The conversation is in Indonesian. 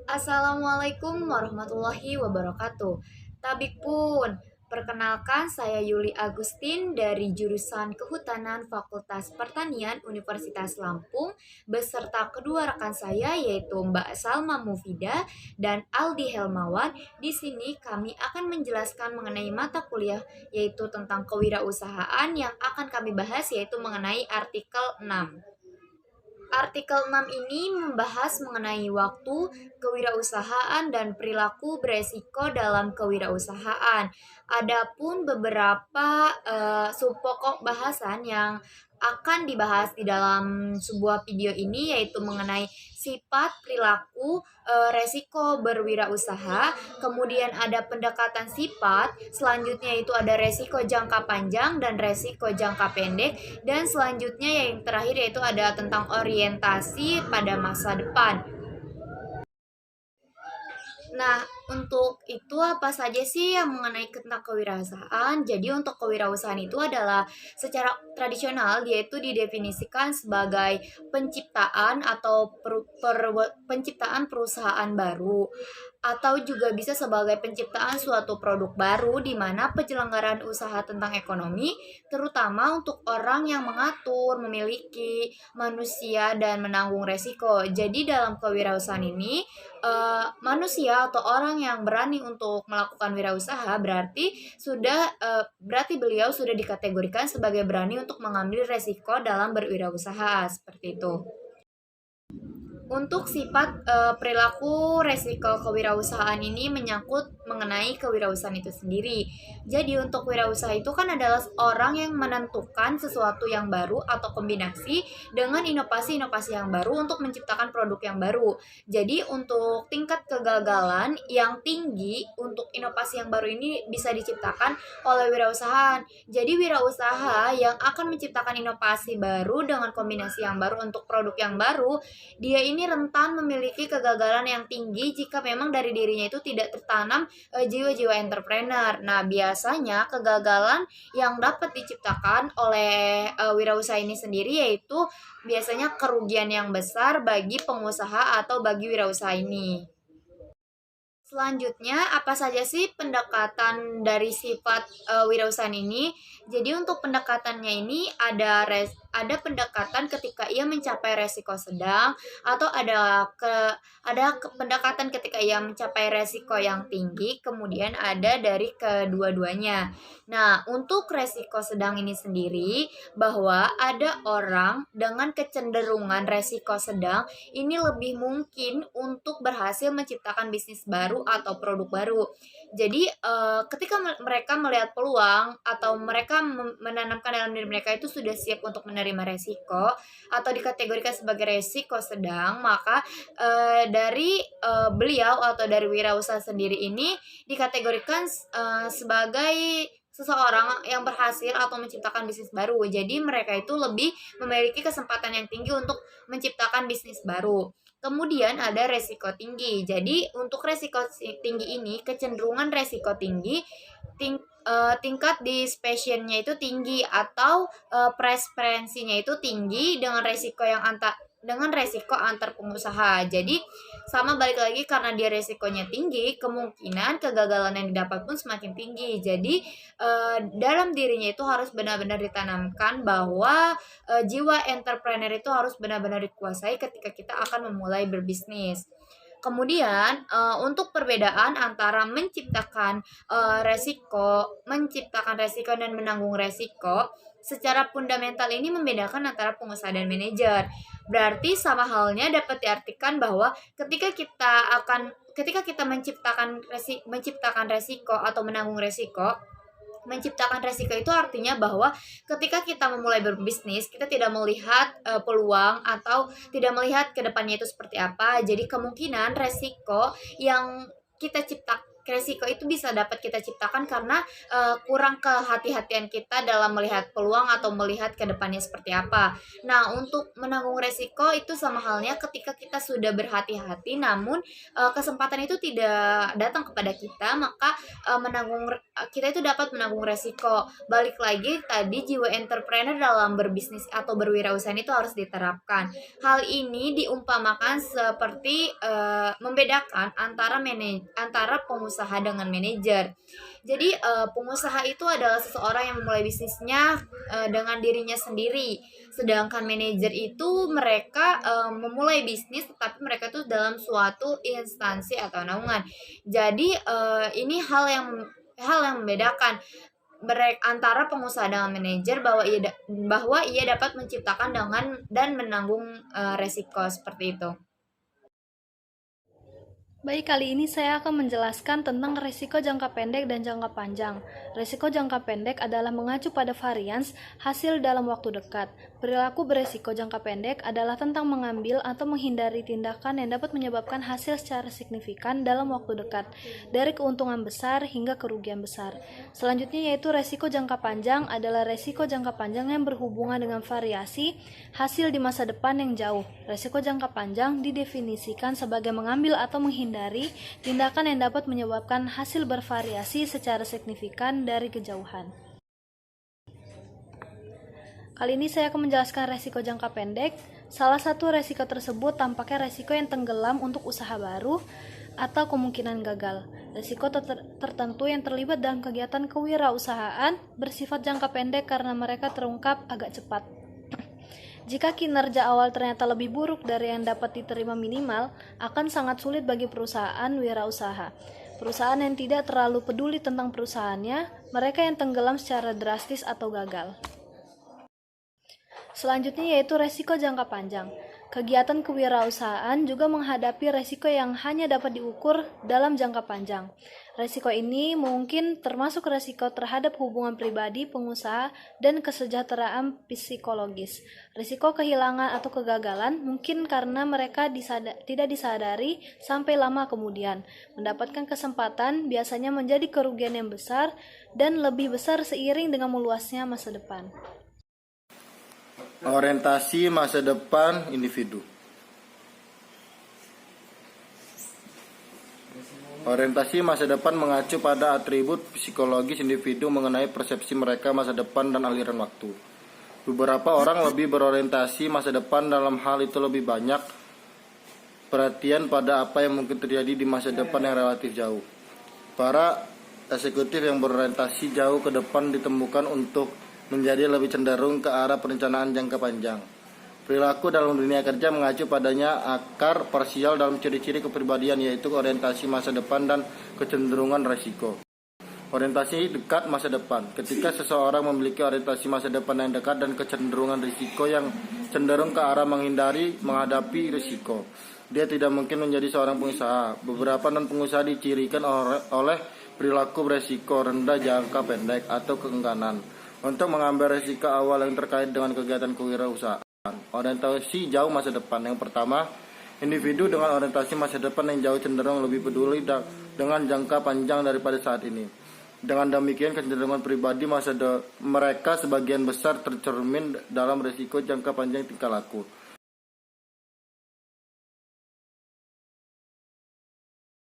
Assalamualaikum warahmatullahi wabarakatuh. Tabik pun, perkenalkan saya Yuli Agustin dari jurusan Kehutanan Fakultas Pertanian Universitas Lampung beserta kedua rekan saya yaitu Mbak Salma Mufida dan Aldi Helmawan. Di sini kami akan menjelaskan mengenai mata kuliah yaitu tentang kewirausahaan yang akan kami bahas yaitu mengenai artikel 6. Artikel 6 ini membahas mengenai waktu, kewirausahaan, dan perilaku beresiko dalam kewirausahaan. Adapun beberapa subpokok bahasan yang akan dibahas di dalam sebuah video ini yaitu mengenai sifat, perilaku, resiko berwirausaha, kemudian ada pendekatan sifat, selanjutnya itu ada resiko jangka panjang dan resiko jangka pendek, dan selanjutnya yang terakhir yaitu ada tentang orientasi pada masa depan. Nah, untuk itu apa saja sih yang mengenai tentang kewirausahaan? Jadi untuk kewirausahaan itu adalah secara tradisional dia itu didefinisikan sebagai penciptaan atau penciptaan perusahaan baru atau juga bisa sebagai penciptaan suatu produk baru di mana penyelenggaraan usaha tentang ekonomi terutama untuk orang yang mengatur, memiliki manusia dan menanggung resiko. Jadi dalam kewirausahaan ini manusia atau orang yang berani untuk melakukan wirausaha berarti beliau sudah dikategorikan sebagai berani untuk mengambil resiko dalam berwirausaha seperti itu. Untuk sifat perilaku resiko kewirausahaan ini menyangkut mengenai kewirausahaan itu sendiri. Jadi untuk wirausaha itu kan adalah orang yang menentukan sesuatu yang baru atau kombinasi dengan inovasi-inovasi yang baru untuk menciptakan produk yang baru. Jadi untuk tingkat kegagalan yang tinggi untuk inovasi yang baru ini bisa diciptakan oleh wirausahaan. Jadi wirausaha yang akan menciptakan inovasi baru dengan kombinasi yang baru untuk produk yang baru, dia ini rentan memiliki kegagalan yang tinggi jika memang dari dirinya itu tidak tertanam jiwa-jiwa entrepreneur. Nah, biasanya kegagalan yang dapat diciptakan oleh wirausaha ini sendiri yaitu biasanya kerugian yang besar bagi pengusaha atau bagi wirausaha ini. Selanjutnya, apa saja sih pendekatan dari sifat wirausahaan ini? Jadi untuk pendekatannya ini ada pendekatan ketika ia mencapai resiko sedang atau pendekatan ketika ia mencapai resiko yang tinggi, kemudian ada dari kedua-duanya. Nah, untuk resiko sedang ini sendiri bahwa ada orang dengan kecenderungan resiko sedang ini lebih mungkin untuk berhasil menciptakan bisnis baru atau produk baru. Jadi ketika mereka melihat peluang atau mereka menanamkan dalam diri mereka itu sudah siap untuk menerima resiko atau dikategorikan sebagai resiko sedang, maka dari beliau atau dari wirausaha sendiri ini dikategorikan sebagai seseorang yang berhasil atau menciptakan bisnis baru. Jadi mereka itu lebih memiliki kesempatan yang tinggi untuk menciptakan bisnis baru. Kemudian ada resiko tinggi. Jadi untuk resiko tinggi ini, kecenderungan resiko tinggi tingkat dispassionnya itu tinggi atau preferensinya itu tinggi dengan resiko antar pengusaha. Jadi sama balik lagi karena dia resikonya tinggi, kemungkinan kegagalan yang didapat pun semakin tinggi. Jadi dalam dirinya itu harus benar-benar ditanamkan bahwa jiwa entrepreneur itu harus benar-benar dikuasai ketika kita akan memulai berbisnis. Kemudian untuk perbedaan antara menciptakan resiko dan menanggung resiko, secara fundamental ini membedakan antara pengusaha dan manajer. Berarti sama halnya dapat diartikan bahwa ketika kita menciptakan resiko atau menanggung resiko, menciptakan resiko itu artinya bahwa ketika kita memulai berbisnis, kita tidak melihat peluang atau tidak melihat ke depannya itu seperti apa. Jadi kemungkinan resiko yang kita ciptakan resiko itu bisa dapat kita ciptakan karena kurang kehati-hatian kita dalam melihat peluang atau melihat ke depannya seperti apa. Nah, untuk menanggung resiko itu sama halnya ketika kita sudah berhati-hati namun kesempatan itu tidak datang kepada kita, maka menanggung kita itu dapat menanggung resiko. Balik lagi tadi, jiwa entrepreneur dalam berbisnis atau berwirausaha itu harus diterapkan. Hal ini diumpamakan seperti membedakan antara pengusaha dengan manajer. Jadi pengusaha itu adalah seseorang yang memulai bisnisnya dengan dirinya sendiri. Sedangkan manajer itu mereka memulai bisnis, tetapi mereka tuh dalam suatu instansi atau naungan. Jadi ini hal yang membedakan antara pengusaha dengan manajer, bahwa ia dapat menciptakan dan menanggung resiko seperti itu. Baik, kali ini saya akan menjelaskan tentang risiko jangka pendek dan jangka panjang. Risiko jangka pendek adalah mengacu pada varians hasil dalam waktu dekat. Perilaku berisiko jangka pendek adalah tentang mengambil atau menghindari tindakan yang dapat menyebabkan hasil secara signifikan dalam waktu dekat, dari keuntungan besar hingga kerugian besar. Selanjutnya yaitu risiko jangka panjang adalah risiko jangka panjang yang berhubungan dengan variasi hasil di masa depan yang jauh. Risiko jangka panjang didefinisikan sebagai mengambil atau menghindari tindakan yang dapat menyebabkan hasil bervariasi secara signifikan dari kejauhan. Kali ini saya akan menjelaskan resiko jangka pendek. Salah satu resiko tersebut tampaknya resiko yang tenggelam untuk usaha baru atau kemungkinan gagal. Resiko tertentu yang terlibat dalam kegiatan kewirausahaan bersifat jangka pendek karena mereka terungkap agak cepat. Jika kinerja awal ternyata lebih buruk dari yang dapat diterima minimal, akan sangat sulit bagi perusahaan wirausaha. Perusahaan yang tidak terlalu peduli tentang perusahaannya, mereka yang tenggelam secara drastis atau gagal. Selanjutnya yaitu resiko jangka panjang. Kegiatan kewirausahaan juga menghadapi resiko yang hanya dapat diukur dalam jangka panjang. Resiko ini mungkin termasuk resiko terhadap hubungan pribadi pengusaha dan kesejahteraan psikologis. Resiko kehilangan atau kegagalan mungkin karena mereka tidak disadari sampai lama kemudian. Mendapatkan kesempatan biasanya menjadi kerugian yang besar dan lebih besar seiring dengan meluasnya masa depan. Orientasi masa depan individu. Orientasi masa depan mengacu pada atribut psikologis individu mengenai persepsi mereka masa depan dan aliran waktu. Beberapa orang lebih berorientasi masa depan, dalam hal itu lebih banyak perhatian pada apa yang mungkin terjadi di masa depan yang relatif jauh. Para eksekutif yang berorientasi jauh ke depan ditemukan untuk menjadi lebih cenderung ke arah perencanaan jangka panjang. Perilaku dalam dunia kerja mengacu padanya akar parsial dalam ciri-ciri kepribadian, yaitu orientasi masa depan dan kecenderungan resiko. Orientasi dekat masa depan. Ketika seseorang memiliki orientasi masa depan yang dekat dan kecenderungan risiko yang cenderung ke arah menghadapi risiko, dia tidak mungkin menjadi seorang pengusaha. Beberapa non-pengusaha dicirikan oleh perilaku beresiko rendah jangka pendek atau keengganan untuk mengambil risiko awal yang terkait dengan kegiatan kewirausahaan. Orientasi jauh masa depan. Yang pertama, individu dengan orientasi masa depan yang jauh cenderung lebih peduli dengan jangka panjang daripada saat ini. Dengan demikian, kecenderungan pribadi mereka sebagian besar tercermin dalam risiko jangka panjang tingkah laku.